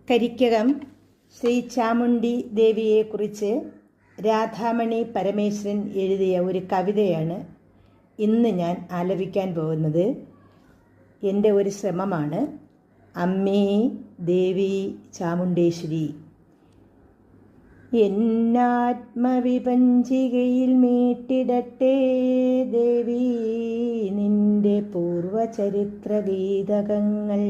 കരിക്കകം ശ്രീ ചാമുണ്ഡി ദേവിയെക്കുറിച്ച് രാധാമണി പരമേശ്വരൻ എഴുതിയ ഒരു കവിതയാണ് ഇന്ന് ഞാൻ ആലപിക്കാൻ പോകുന്നത്. എൻ്റെ ഒരു ശ്രമമാണ്. അമ്മേ ദേവി ചാമുണ്ടേശ്വരി, എന്നാത്മവിപഞ്ചികയിൽ മീട്ടിടട്ടെ ദേവി നിന്റെ പൂർവചരിത്ര ഗീതകങ്ങൾ.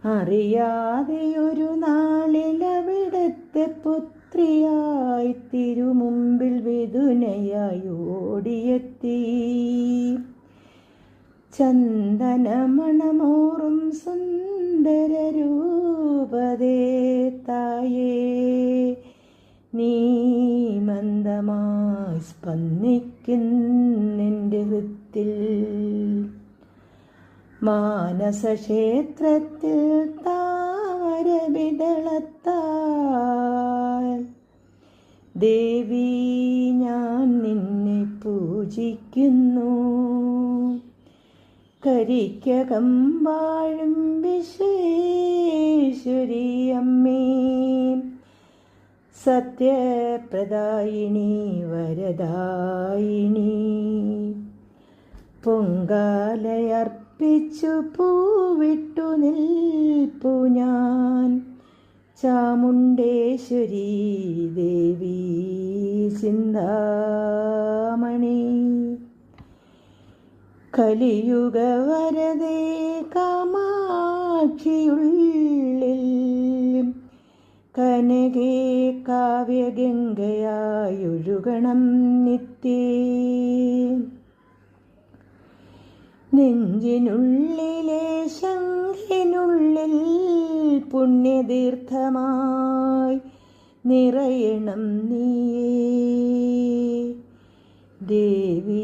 അറിയാതെയൊരു നാളിലവിടത്തെ പുത്രിയായി തിരുമുമ്പിൽ വിധുനയായി ഓടിയെത്തി. ചന്ദനമണമോറും സുന്ദരരൂപതേ തായേ, നീ മന്ദമായി സ്പന്ദിക്കുന്നെൻ്റെ ഹൃത്തിൽ. മാനസക്ഷേത്രത്തിൽ താമരവിദളത്താൽ ദേവി ഞാൻ നിന്നെ പൂജിക്കുന്നു. കരിക്കകം വാഴും വിശ്വേശ്വരി അമ്മേ, സത്യപ്രദായിനി വരദായിനി. പൊങ്കാലയർപ്പിച്ചു പൂവിട്ടു നിൽപ്പു ഞാൻ ചാമുണ്ടേശ്വരി ദേവി ചിന്താമണി. കലിയുഗ വരദേ കാമാക്ഷിയുള്ളിൽ കനകേ കാവ്യഗംഗയായൊഴുകണം നിത്യേ. നെഞ്ചിനുള്ളിലെ ശംഖിനുള്ളിൽ പുണ്യതീർത്ഥമായി നിറയണം നീയേ ദേവി